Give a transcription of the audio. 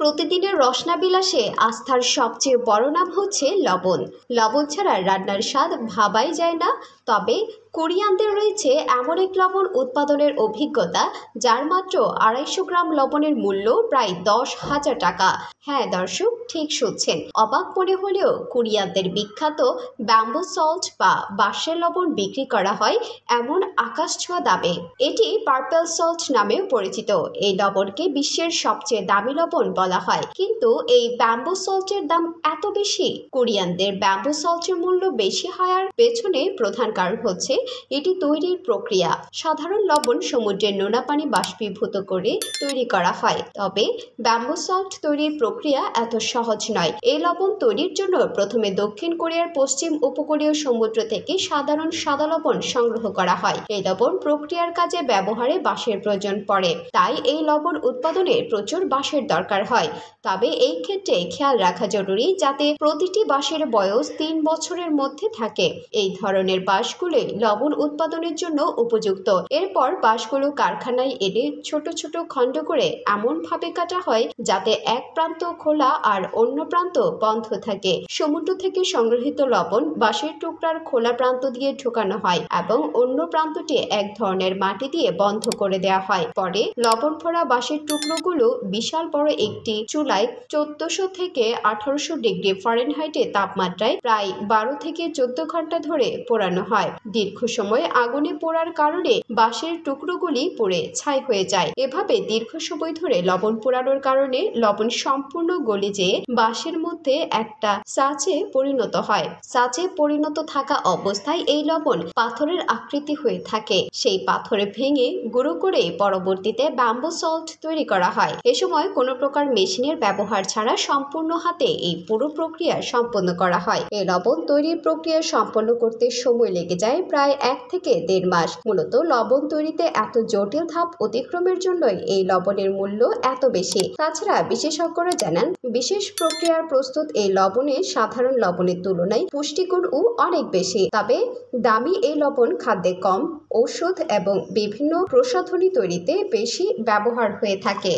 প্রতিদিনের রসনা বিলাসে আস্থার সবচেয়ে বড় নাম হচ্ছে লবণ। লবণ ছাড়া রান্নার স্বাদ ভাবাই যায় না। তবে কোরিয়ানদের রয়েছে এমন এক লবণ উৎপাদনের অভিজ্ঞতা, যার মাত্র 250 গ্রাম লবণের মূল্য প্রায় 10,000 টাকা। হ্যাঁ দর্শক, ঠিক শুনছেন। অবাক মনে হলেও কোরিয়ানদের বিখ্যাত ব্যাম্বু সল্ট বা বাঁশের লবণ বিক্রি করা হয় এমন আকাশ ছোঁয়া দামে। এটি পার্পল সল্ট নামেও পরিচিত। এই লবণকে বিশ্বের সবচেয়ে দামি লবণ বলা হয়। কিন্তু এই ব্যাম্বু সল্টের দাম এত বেশি। কোরিয়ানদের ব্যাম্বু সল্টের মূল্য বেশি হওয়ার পেছনে প্রধান কারণ হচ্ছে এটি তৈরির প্রক্রিয়া। সাধারণ লবণ সমুদ্রের নোনা পানি বাষ্পীভূত করে তৈরি করা হয়, তবে ব্যাম্বু সল্ট তৈরির প্রক্রিয়া এত সহজ নয়। এই লবণ তৈরির জন্য প্রথমে দক্ষিণ কোরিয়ার পশ্চিম উপকূলীয় সমুদ্র থেকে সাধারণ সাদা লবণ সংগ্রহ করা হয়। এই লবণ প্রক্রিয়ার কাজে ব্যবহারে বাঁশের প্রয়োজন পড়ে, তাই এই লবণ উৎপাদনে প্রচুর বাঁশের দরকার হয়। তবে এই ক্ষেত্রে খেয়াল রাখা জরুরি যাতে প্রতিটি বাঁশের বয়স 3 বছরের মধ্যে থাকে। এই ধরনের বাঁশগুলো লবণ উৎপাদনের জন্য উপযুক্ত। এরপর বাঁশগুলো কারখানায় এনে ছোট ছোট খণ্ড করে এমনভাবে কাটা হয় যাতে এক প্রান্ত খোলা আর অন্য প্রান্ত বন্ধ থাকে। সমুদ্র থেকে সংগৃহীত লবণ বাঁশের টুকরার খোলা প্রান্ত দিয়ে ঢোকানো হয় এবং অন্য প্রান্তটি এক ধরনের মাটি দিয়ে বন্ধ করে দেওয়া হয়। পরে লবণ ভরা বাঁশের টুকরোগুলো বিশাল বড় একটি চুলায় 1400 থেকে 1800 ডিগ্রি ফারেনহাইটে তাপমাত্রায় প্রায় 12 থেকে 14 ঘন্টা ধরে পোড়ানো হয়। দীর্ঘ সময় আগুনে পোড়ার কারণে বাঁশের টুকরোগুলি পুড়ে ছাই হয়ে যায়। এভাবে দীর্ঘ সময় ধরে লবণ পোড়ানোর কারণে লবণ সম্পূর্ণ গলে যেয়ে বাঁশের মধ্যে একটা সাঁচে পরিণত হয়। সাঁচে পরিণত থাকা অবস্থায় এই লবণ পাথরের আকৃতি হয়ে থাকে। সেই পাথরে ভেঙে গুঁড়ো করে পরবর্তীতে ব্যাম্বু সল্ট তৈরি করা হয়। এ সময় কোনো প্রকার মেশিনের ব্যবহার ছাড়া সম্পূর্ণ হাতে এই পুরো প্রক্রিয়া সম্পন্ন করা হয়। এই লবণ তৈরির প্রক্রিয়া সম্পন্ন করতে সময় লেগে যায় প্রায় 1 থেকে 1.5 মাস। মূলত লবণ তৈরিতে এত জটিল ধাপ অতিক্রমের জন্যই এই লবণের মূল্য এত বেশি। তাছাড়া বিশেষজ্ঞরা জানান, বিশেষ প্রক্রিয়ার প্রস্তুত এই লবণে সাধারণ লবণের তুলনায় পুষ্টিগুণও অনেক বেশি। তবে দামি এই লবণ খাদ্যে কম, ঔষধ এবং বিভিন্ন প্রসাধনী তৈরিতে বেশি ব্যবহার হয়ে থাকে।